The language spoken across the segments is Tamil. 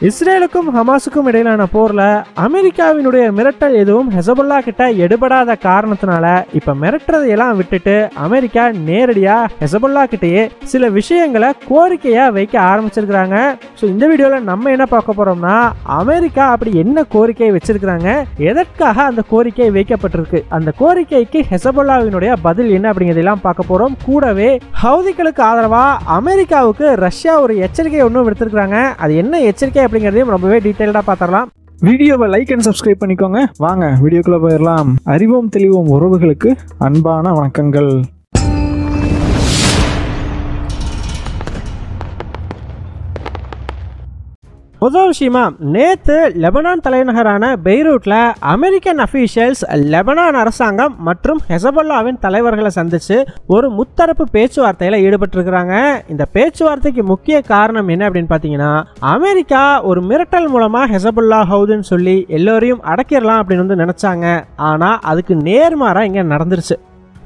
இஸ்ரேலுக்கும் ஹமாஸுக்கும் இடையிலான போர்ல அமெரிக்காவினுடைய மிரட்டல் எதுவும் ஹெசபுல்லா கிட்ட எடுபடாத காரணத்தினால இப்ப மிரட்டுறதையெல்லாம் விட்டுட்டு அமெரிக்கா நேரடியா ஹெசபுல்லா கிட்டயே சில விஷயங்களை கோரிக்கையா வைக்க ஆரம்பிச்சிருக்காங்க. ஸோ இந்த வீடியோல நம்ம என்ன பார்க்க போறோம்னா அமெரிக்கா அப்படி என்ன கோரிக்கை வச்சிருக்காங்க, எதற்காக அந்த கோரிக்கை வைக்கப்பட்டிருக்கு, அந்த கோரிக்கைக்கு ஹெசபுல்லாவினுடைய பதில் என்ன அப்படிங்கிறதெல்லாம் பார்க்க போறோம். கூடவே ஹவுதிகளுக்கு ஆதரவா அமெரிக்காவுக்கு ரஷ்யா ஒரு எச்சரிக்கை ஒன்றும் விடுத்திருக்காங்க. அது என்ன எச்சரிக்கை அப்படிங்கிறதையும் ரொம்பவே டீட்டெயில்டா பார்த்துடலாம். வீடியோவை லைக் அண்ட் சப்ஸ்கிரைப் பண்ணிக்கோங்க. வாங்க வீடியோக்குள்ள போயிடலாம். அறிவோம் தெளிவோம் உறவுகளுக்கு அன்பான வணக்கங்கள். முதல் விஷயமா, நேத்து லெபனான் தலைநகரான பெய்ரூட்ல அமெரிக்கன் அபிஷியல்ஸ் லெபனான் அரசாங்கம் மற்றும் ஹெசபுல்லாவின் தலைவர்களை சந்திச்சு ஒரு முத்தரப்பு பேச்சுவார்த்தையில ஈடுபட்டிருக்கிறாங்க. இந்த பேச்சுவார்த்தைக்கு முக்கிய காரணம் என்ன அப்படின்னு பாத்தீங்கன்னா, அமெரிக்கா ஒரு மிரட்டல் மூலமா ஹெசபுல்லா ஹவுதுன்னு சொல்லி எல்லோரையும் அடக்கிடலாம் அப்படின்னு வந்து நினைச்சாங்க. ஆனா அதுக்கு நேர்மாறா இங்க நடந்துருச்சு.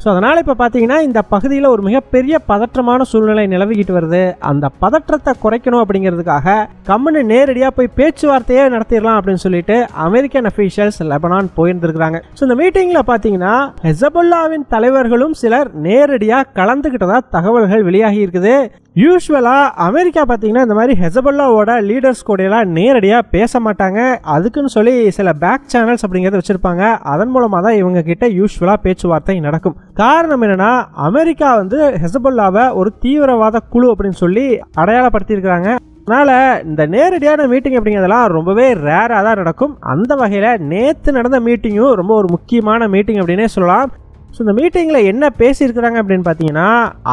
ஸோ அதனால் இப்போ பார்த்தீங்கன்னா இந்த பகுதியில் ஒரு மிகப்பெரிய பதற்றமான சூழ்நிலை நிலவிக்கிட்டு வருது. அந்த பதற்றத்தை குறைக்கணும் அப்படிங்கிறதுக்காக கம்முன்னு நேரடியாக போய் பேச்சுவார்த்தையே நடத்திடலாம் அப்படின்னு சொல்லிட்டு அமெரிக்கன் அஃபீஷியல்ஸ் லெபனான் போயிருந்துருக்காங்க. ஸோ இந்த மீட்டிங்கில் பார்த்தீங்கன்னா ஹெசபுல்லாவின் தலைவர்களும் சிலர் நேரடியாக கலந்துக்கிட்டதா தகவல்கள் வெளியாகி இருக்குது. யூஸ்வலாக அமெரிக்கா பார்த்தீங்கன்னா இந்த மாதிரி ஹெசபுல்லாவோட லீடர்ஸ் கூடலாம் நேரடியாக பேச மாட்டாங்க. அதுக்குன்னு சொல்லி சில பேக் சேனல்ஸ் அப்படிங்கிறத வச்சுருப்பாங்க. அதன் மூலமாக தான் இவங்க கிட்ட யூஸ்வலாக பேச்சுவார்த்தை நடக்கும். காரணம் என்னன்னா, அமெரிக்கா வந்து ஹெசபுல்லாவை ஒரு தீவிரவாத குழு அப்படின்னு சொல்லி அடையாளப்படுத்தியிருக்கிறாங்க. அதனால இந்த நேரடியான மீட்டிங் அப்படிங்கிறதெல்லாம் ரொம்பவே ரேராக தான் நடக்கும். அந்த வகையில் நேற்று நடந்த மீட்டிங்கும் ரொம்ப ஒரு முக்கியமான மீட்டிங் அப்படின்னே சொல்லலாம். ஸோ இந்த மீட்டிங்கில் என்ன பேசியிருக்கிறாங்க அப்படின்னு பார்த்தீங்கன்னா,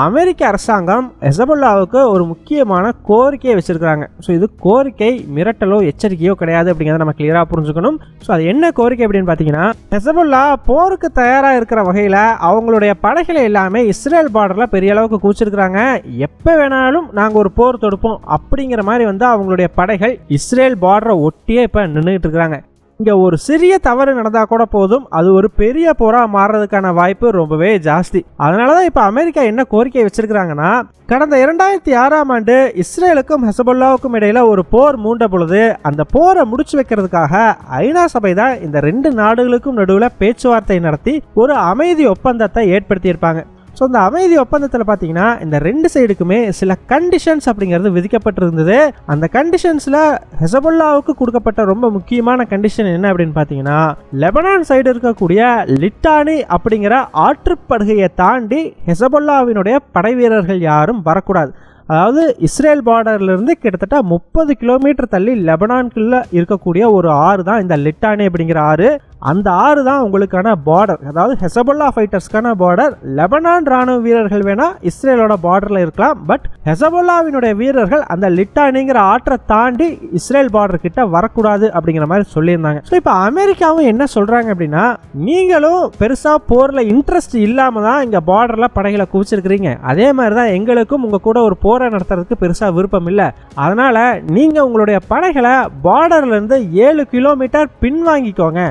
அமெரிக்க அரசாங்கம் ஹெசபுல்லாவுக்கு ஒரு முக்கியமான கோரிக்கையை வச்சிருக்கிறாங்க. ஸோ இது கோரிக்கை மிரட்டலோ எச்சரிக்கையோ கிடையாது அப்படிங்கிறத நம்ம கிளியராக புரிஞ்சுக்கணும். ஸோ அது என்ன கோரிக்கை அப்படின்னு பார்த்தீங்கன்னா, ஹெசபுல்லா போருக்கு தயாராக இருக்கிற வகையில் அவங்களுடைய படைகளை எல்லாமே இஸ்ரேல் பார்டரில் பெரிய அளவுக்கு கூச்சிருக்கிறாங்க. எப்போ வேணாலும் நாங்கள் ஒரு போர் தொடுப்போம் அப்படிங்கிற மாதிரி வந்து அவங்களுடைய படைகள் இஸ்ரேல் பார்டரை ஒட்டியே இப்போ நின்றுட்டு இருக்கிறாங்க. இங்கே ஒரு சிறிய தவறு நடந்தால் கூட போதும், அது ஒரு பெரிய போராக மாறுறதுக்கான வாய்ப்பு ரொம்பவே ஜாஸ்தி. அதனால தான் இப்போ அமெரிக்கா என்ன கோரிக்கை வச்சிருக்கிறாங்கன்னா, கடந்த 2006ஆம் ஆண்டு இஸ்ரேலுக்கும் ஹெசபுல்லாவுக்கும் இடையில ஒரு போர் மூண்ட பொழுது அந்த போரை முடிச்சு வைக்கிறதுக்காக ஐநா சபை தான் இந்த ரெண்டு நாடுகளுக்கும் நடுவில் பேச்சுவார்த்தை நடத்தி ஒரு அமைதி ஒப்பந்தத்தை ஏற்படுத்தியிருப்பாங்க. ஸோ இந்த அமைதி ஒப்பந்தத்தில் பார்த்தீங்கன்னா இந்த ரெண்டு சைடுக்குமே சில கண்டிஷன்ஸ் அப்படிங்கிறது விதிக்கப்பட்டிருந்தது. அந்த கண்டிஷன்ஸில் ஹெசபுல்லாவுக்கு கொடுக்கப்பட்ட ரொம்ப முக்கியமான கண்டிஷன் என்ன அப்படின்னு பார்த்தீங்கன்னா, லெபனான் சைடு இருக்கக்கூடிய லிட்டானி அப்படிங்கிற ஆற்றுப்படுகையை தாண்டி ஹெசபுல்லாவினுடைய படை வீரர்கள் யாரும் வரக்கூடாது. அதாவது இஸ்ரேல் பார்டர்லேருந்து கிட்டத்தட்ட 30 கிலோமீட்டர் தள்ளி லெபனான்குள்ள இருக்கக்கூடிய ஒரு ஆறு தான் இந்த லிட்டானி அப்படிங்கிற ஆறு. அந்த ஆறு தான் உங்களுக்கான பார்டர், அதாவது ஹெசபுல்லா ஃபைட்டர்ஸ்க்கான பார்டர். லெபனான் ராணுவ வீரர்கள் வேணா இஸ்ரேலோட பார்டரில் இருக்கலாம், பட் ஹெசபுல்லாவினுடைய வீரர்கள் அந்த லிட்டானிங்கிற ஆற்றை தாண்டி இஸ்ரேல் பார்டர் கிட்ட வரக்கூடாது அப்படிங்கிற மாதிரி சொல்லியிருந்தாங்க. ஸோ இப்போ அமெரிக்காவும் என்ன சொல்றாங்க அப்படின்னா, நீங்களும் பெருசாக போரில் இன்ட்ரெஸ்ட் இல்லாமல் தான் இங்கே பார்டரில் படைகளை குவிச்சிருக்கிறீங்க, அதே மாதிரி தான் எங்களுக்கும் உங்கள் கூட ஒரு போரை நடத்துறதுக்கு பெருசாக விருப்பம் இல்லை. அதனால நீங்கள் உங்களுடைய படைகளை பார்டர்லேருந்து 7 கிலோமீட்டர் பின்வாங்கிக்கோங்க.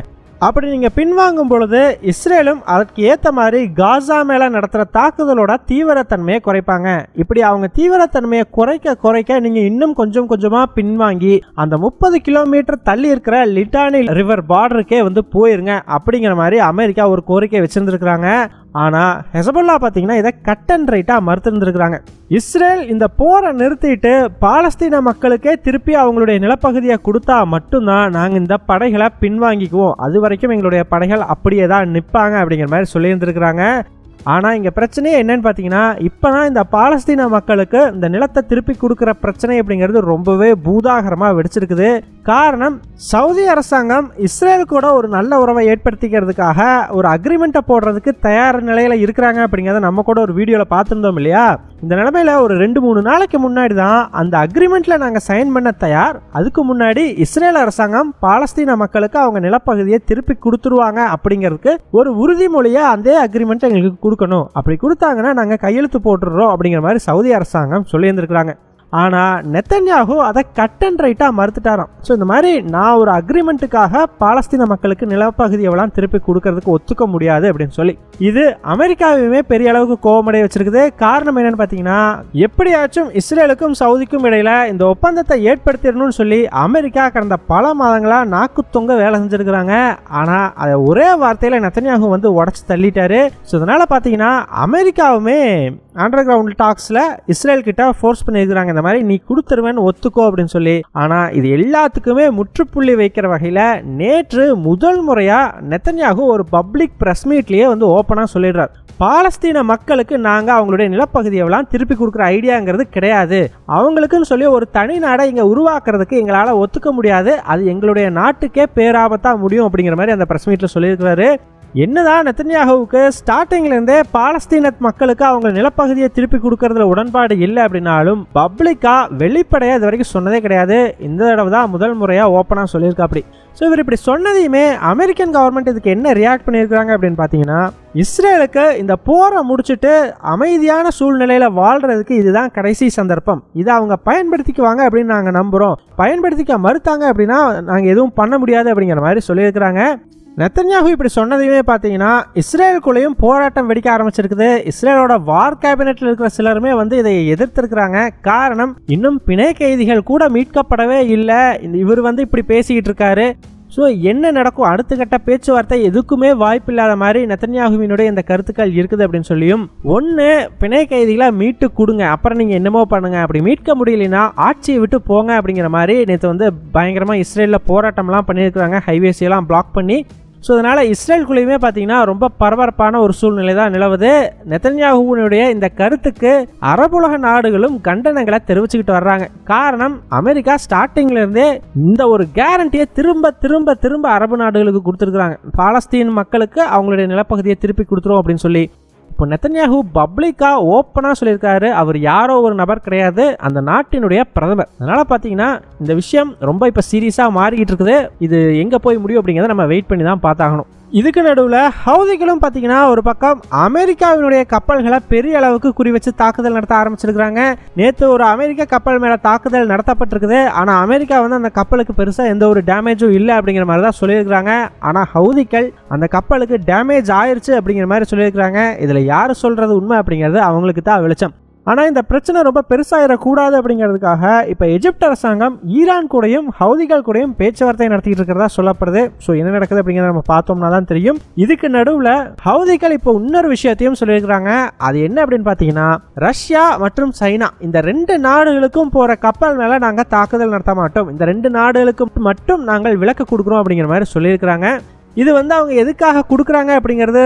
அப்படி நீங்கள் பின்வாங்கும் பொழுது இஸ்ரேலும் அதற்கு ஏற்ற மாதிரி காசா மேலே நடத்துகிற தாக்குதலோட தீவிரத்தன்மையை குறைப்பாங்க. இப்படி அவங்க தீவிரத்தன்மையை குறைக்க நீங்கள் இன்னும் கொஞ்சம் கொஞ்சமாக பின்வாங்கி அந்த 30 கிலோமீட்டர் தள்ளி இருக்கிற லிட்டானி ரிவர் பார்டருக்கே வந்து போயிருங்க அப்படிங்கிற மாதிரி அமெரிக்கா ஒரு கோரிக்கை வச்சிருந்துருக்குறாங்க. ஆனால் ஹெசபுல்லா பார்த்தீங்கன்னா இதை கட் அண்ட் ரைட்டாக மறுத்திருந்துருக்குறாங்க. இஸ்ரேல் இந்த போரை நிறுத்திட்டு பாலஸ்தீன மக்களுக்கே திருப்பி அவங்களுடைய நிலப்பகுதியை கொடுத்தா மட்டும்தான் நாங்கள் இந்த படைகளை பின்வாங்கிக்குவோம், அது வரைக்கும் எங்களுடைய படைகள் அப்படியே தான் நிற்பாங்க அப்படிங்கிற மாதிரி சொல்லியிருந்துருக்குறாங்க. ஆனால் இங்கே பிரச்சனையே என்னன்னு பார்த்தீங்கன்னா, இப்போ தான் இந்த பாலஸ்தீன மக்களுக்கு இந்த நிலத்தை திருப்பி கொடுக்குற பிரச்சனை அப்படிங்கிறது ரொம்பவே பூதாகரமாக வெடிச்சிருக்குது. காரணம், சவுதி அரசாங்கம் இஸ்ரேல் கூட ஒரு நல்ல உறவை ஏற்படுத்திக்கிறதுக்காக ஒரு அக்ரிமெண்ட்டை போடுறதுக்கு தயார் நிலையில் இருக்கிறாங்க அப்படிங்கிறத நம்ம கூட ஒரு வீடியோவில் பார்த்துருந்தோம் இல்லையா. இந்த நிலைமையில் ஒரு 2-3 நாளைக்கு முன்னாடி தான் அந்த அக்ரிமெண்ட்டில் நாங்கள் சைன் பண்ண தயார், அதுக்கு முன்னாடி இஸ்ரேல் அரசாங்கம் பாலஸ்தீன மக்களுக்கு அவங்க நிலப்பகுதியை திருப்பி கொடுத்துருவாங்க அப்படிங்கிறதுக்கு ஒரு உறுதிமொழியை அந்த அக்ரிமெண்ட்டை எங்களுக்கு கொடுக்கணும், அப்படி கொடுத்தாங்கன்னா நாங்கள் கையெழுத்து போட்டுடுறோம் அப்படிங்கிற மாதிரி சவுதி அரசாங்கம் சொல்லியிருந்துருக்குறாங்க. ஆனால் நெத்தன்யாகு அதை கட் அண்ட் ரைட்டாக மறுத்துட்டாராம். ஸோ இந்த மாதிரி நான் ஒரு அக்ரிமெண்ட்டுக்காக பாலஸ்தீன மக்களுக்கு நிலப்பகுதியெல்லாம் திருப்பி கொடுக்கறதுக்கு ஒத்துக்க முடியாது அப்படின்னு சொல்லி இது அமெரிக்காவையுமே பெரிய அளவுக்கு கோபமடைய வச்சிருக்குது. காரணம் என்னன்னு பார்த்தீங்கன்னா, எப்படியாச்சும் இஸ்ரேலுக்கும் சவுதிக்கும் இடையில இந்த ஒப்பந்தத்தை ஏற்படுத்திடணும்னு சொல்லி அமெரிக்கா கடந்த பல மாதங்களா நாக்கு தொங்க வேலை செஞ்சிருக்கிறாங்க. ஆனால் அதை ஒரே வார்த்தையில் நெத்தன்யாகு வந்து உடச்சி தள்ளிட்டாரு. ஸோ இதனால பார்த்தீங்கன்னா அமெரிக்காவுமே அண்டர் கிரவுண்ட் டாக்ஸில் இஸ்ரேல் கிட்ட ஃபோர்ஸ் பண்ணியிருக்கிறாங்க, இந்த மாதிரி நீ கொடுத்துருவேன்னு ஒத்துக்கோ அப்படின்னு சொல்லி. ஆனால் இது எல்லாத்துக்குமே முற்றுப்புள்ளி வைக்கிற வகையில் நேற்று முதல் முறையாக நெத்தன்யாகு ஒரு பப்ளிக் ப்ரெஸ் மீட்லேயே வந்து ஓப்பனாக சொல்லிடுறார், பாலஸ்தீன மக்களுக்கு நாங்கள் அவங்களுடைய நிலப்பகுதியெல்லாம் திருப்பி கொடுக்குற ஐடியாங்கிறது கிடையாது, அவங்களுக்குன்னு சொல்லி ஒரு தனி நாடை இங்கே உருவாக்குறதுக்கு எங்களால் ஒத்துக்க முடியாது, அது எங்களுடைய நாட்டுக்கே பேராபத்தாக முடியும் அப்படிங்கிற மாதிரி அந்த ப்ரெஸ் மீட்டில் சொல்லியிருக்கிறாரு. என்னதான் நெத்தன்யாகுவுக்கு ஸ்டார்டிங்லேருந்தே பாலஸ்தீன மக்களுக்கு அவங்க நிலப்பகுதியை திருப்பி கொடுக்கறதுல உடன்பாடு இல்லை அப்படின்னாலும் பப்ளிக்காக வெளிப்படையாக இது வரைக்கும் சொன்னதே கிடையாது. இந்த தடவை தான் முதல் முறையாக ஓப்பனாக சொல்லியிருக்கா அப்படி. ஸோ இவர் இப்படி சொன்னதையுமே அமெரிக்கன் கவர்மெண்ட் இதுக்கு என்ன ரியாக்ட் பண்ணியிருக்கிறாங்க அப்படின்னு பார்த்தீங்கன்னா, இஸ்ரேலுக்கு இந்த போரை முடிச்சுட்டு அமைதியான சூழ்நிலையில் வாழ்கிறதுக்கு இதுதான் கடைசி சந்தர்ப்பம், இதை அவங்க பயன்படுத்திக்குவாங்க அப்படின்னு நாங்கள் நம்புகிறோம், பயன்படுத்திக்க மறுத்தாங்க அப்படின்னா நாங்கள் எதுவும் பண்ண முடியாது அப்படிங்கிற மாதிரி சொல்லியிருக்கிறாங்க. நெத்தன்யாகு இப்படி சொன்னதையுமே பார்த்தீங்கன்னா இஸ்ரேலுக்குள்ளேயும் போராட்டம் வெடிக்க ஆரம்பிச்சிருக்குது. இஸ்ரேலோட வார் கேபினெட்டில் இருக்கிற சிலருமே வந்து இதை எதிர்த்திருக்கிறாங்க. காரணம், இன்னும் பிணை கைதிகள் கூட மீட்கப்படவே இல்லை, இவர் வந்து இப்படி பேசிக்கிட்டு இருக்காரு. ஸோ என்ன நடக்கும், அடுத்த கட்ட பேச்சுவார்த்தை எதுக்குமே வாய்ப்பு இல்லாத மாதிரி நெத்தன்யாகுவினுடைய இந்த கருத்துக்கள் இருக்குது அப்படின்னு சொல்லியும், ஒன்று பிணை கைதிகளை மீட்டு கொடுங்க, அப்புறம் நீங்கள் என்னமோ பண்ணுங்க, அப்படி மீட்க முடியலனா ஆட்சியை விட்டு போங்க அப்படிங்கிற மாதிரி நேற்று வந்து பயங்கரமாக இஸ்ரேலில் போராட்டம்லாம் பண்ணியிருக்கிறாங்க, ஹைவேஸ் எல்லாம் பிளாக் பண்ணி. ஸோ அதனால் இஸ்ரேலுக்குள்ளேயுமே பார்த்தீங்கன்னா ரொம்ப பரபரப்பான ஒரு சூழ்நிலை தான் நிலவுது. நெத்தன்யாகுவினுடைய இந்த கருத்துக்கு அரபுலக நாடுகளும் கண்டனங்களை தெரிவிச்சுக்கிட்டு வர்றாங்க. காரணம், அமெரிக்கா ஸ்டார்டிங்லேருந்தே இந்த ஒரு கேரண்டியை திரும்ப திரும்ப திரும்ப அரபு நாடுகளுக்கு கொடுத்துருக்குறாங்க, பாலஸ்தீன் மக்களுக்கு அவங்களுடைய நிலப்பகுதியை திருப்பி கொடுத்துரும் அப்படின்னு சொல்லி. இப்போ நெத்தன்யாகு பப்ளிக்காக ஓப்பனாக சொல்லியிருக்காரு, அவர் யாரோ ஒரு நபர் கிடையாது, அந்த நாட்டினுடைய பிரதமர். அதனால் பார்த்தீங்கன்னா இந்த விஷயம் ரொம்ப இப்போ சீரியஸாக மாறிக்கிட்டு இருக்குது. இது எங்கே போய் முடியும் அப்படிங்கிறத நம்ம வெயிட் பண்ணி தான் பார்த்தாகணும். இதுக்கு நடுவில் ஹவுதிகளும் பார்த்தீங்கன்னா ஒரு பக்கம் அமெரிக்காவினுடைய கப்பல்களை பெரிய அளவுக்கு குறி வச்சு தாக்குதல் நடத்த ஆரம்பிச்சிருக்கிறாங்க. நேற்று ஒரு அமெரிக்க கப்பல் மேலே தாக்குதல் நடத்தப்பட்டிருக்குது. ஆனால் அமெரிக்கா வந்து அந்த கப்பலுக்கு பெருசாக எந்த ஒரு டேமேஜும் இல்லை அப்படிங்கிற மாதிரி தான் சொல்லியிருக்கிறாங்க. ஆனால் ஹவுதிகள் அந்த கப்பலுக்கு டேமேஜ் ஆயிடுச்சு அப்படிங்கிற மாதிரி சொல்லியிருக்கிறாங்க. இதில் யார் சொல்கிறது உண்மை அப்படிங்கிறது அவங்களுக்கு தான் வெளிச்சம். ஆனால் இந்த பிரச்சனை ரொம்ப பெருசாகிடக்கூடாது அப்படிங்கிறதுக்காக இப்போ எஜிப்ட் அரசாங்கம் ஈரான் கூடயும் ஹவுதிகள் கூடயும் பேச்சுவார்த்தை நடத்திட்டு இருக்கிறதா சொல்லப்படுது. ஸோ என்ன நடக்குது அப்படிங்கிறத நம்ம பார்த்தோம்னா தான் தெரியும். இதுக்கு நடுவில் ஹவுதிகள் இப்போ இன்னொரு விஷயத்தையும் சொல்லியிருக்கிறாங்க. அது என்ன அப்படின்னு பார்த்தீங்கன்னா, ரஷ்யா மற்றும் சைனா இந்த 2 நாடுகளுக்கும் போகிற கப்பல் மேலே நாங்கள் தாக்குதல் நடத்த மாட்டோம், இந்த 2 நாடுகளுக்கும் மட்டும் நாங்கள் விலக்கு கொடுக்குறோம் அப்படிங்கிற மாதிரி சொல்லியிருக்கிறாங்க. இது வந்து அவங்க எதுக்காக கொடுக்குறாங்க அப்படிங்கிறது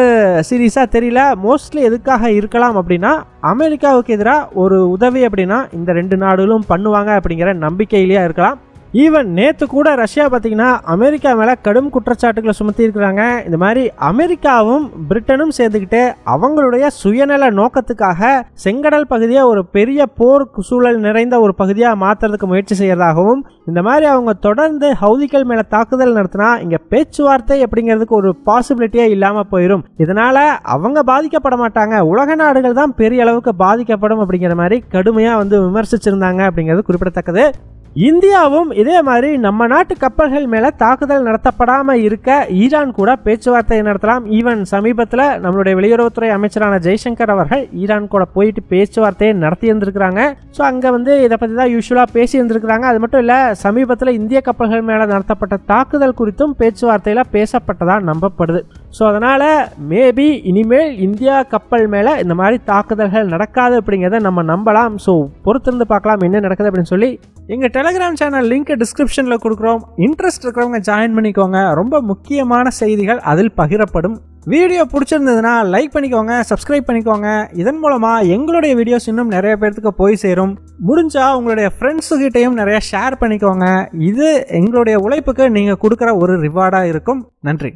சீரியஸாக தெரியல. மோஸ்ட்லி எதுக்காக இருக்கலாம் அப்படின்னா, அமெரிக்காவுக்கு எதிராக ஒரு உதவி அப்படின்னா இந்த 2 நாடுகளும் பண்ணுவாங்க அப்படிங்கிற நம்பிக்கையிலேயே இருக்கலாம். ஈவன் நேற்று கூட ரஷ்யா பார்த்தீங்கன்னா அமெரிக்கா மேலே கடும் குற்றச்சாட்டுகளை சுமத்தி இருக்கிறாங்க. இந்த மாதிரி அமெரிக்காவும் பிரிட்டனும் சேர்ந்துக்கிட்டு அவங்களுடைய சுயநல நோக்கத்துக்காக செங்கடல் பகுதியை ஒரு பெரிய போர் சூழல் நிறைந்த ஒரு பகுதியாக மாற்றுறதுக்கு முயற்சி செய்யறதாகவும், இந்த மாதிரி அவங்க தொடர்ந்து ஹவுதிகள் மேலே தாக்குதல் நடத்தினா இங்கே பேச்சுவார்த்தை அப்படிங்கிறதுக்கு ஒரு பாசிபிலிட்டியே இல்லாமல் போயிடும், இதனால் அவங்க பாதிக்கப்பட மாட்டாங்க, உலக நாடுகள் தான் பெரிய அளவுக்கு பாதிக்கப்படும் அப்படிங்கிற மாதிரி கடுமையாக வந்து விமர்சிச்சிருந்தாங்க அப்படிங்கிறது குறிப்பிடத்தக்கது. இந்தியாவும் இதே மாதிரி நம்ம நாட்டு கப்பல்கள் மேலே தாக்குதல் நடத்தப்படாமல் இருக்க ஈரான் கூட பேச்சுவார்த்தை நடத்தலாம். ஈவன் சமீபத்தில் நம்மளுடைய வெளியுறவுத்துறை அமைச்சரான ஜெய்சங்கர் அவர்கள் ஈரான் கூட போயிட்டு பேச்சுவார்த்தையை நடத்தி இருந்திருக்கிறாங்க. ஸோ அங்கே வந்து இதை பற்றி தான் யூஸ்வலாக பேசி இருந்திருக்கிறாங்க. அது மட்டும் இல்லை, சமீபத்தில் இந்திய கப்பல்கள் மேலே நடத்தப்பட்ட தாக்குதல் குறித்தும் பேச்சுவார்த்தையில் பேசப்பட்டதாக நம்பப்படுது. ஸோ அதனால் மேபி இனிமேல் இந்தியா கப்பல் மேலே இந்த மாதிரி தாக்குதல்கள் நடக்காது அப்படிங்கிறத நம்ம நம்பலாம். ஸோ பொறுத்திருந்து பார்க்கலாம் என்ன நடக்குது அப்படின்னு சொல்லி. எங்கள் டெலிகிராம் சேனல் லிங்க் டிஸ்கிரிப்ஷனில் கொடுக்குறோம், இன்ட்ரெஸ்ட் இருக்கிறவங்க ஜாயின் பண்ணிக்கோங்க. ரொம்ப முக்கியமான செய்திகள் அதில் பகிரப்படும். வீடியோ பிடிச்சிருந்ததுன்னா லைக் பண்ணிக்கோங்க, சப்ஸ்கிரைப் பண்ணிக்கோங்க. இதன் மூலமாக எங்களுடைய வீடியோஸ் இன்னும் நிறைய பேர்த்துக்கு போய் சேரும். முடிஞ்சால் உங்களுடைய ஃப்ரெண்ட்ஸுக்கிட்டையும் நிறைய ஷேர் பண்ணிக்கோங்க. இது எங்களுடைய உழைப்புக்கு நீங்கள் கொடுக்குற ஒரு ரிவார்டாக இருக்கும். நன்றி.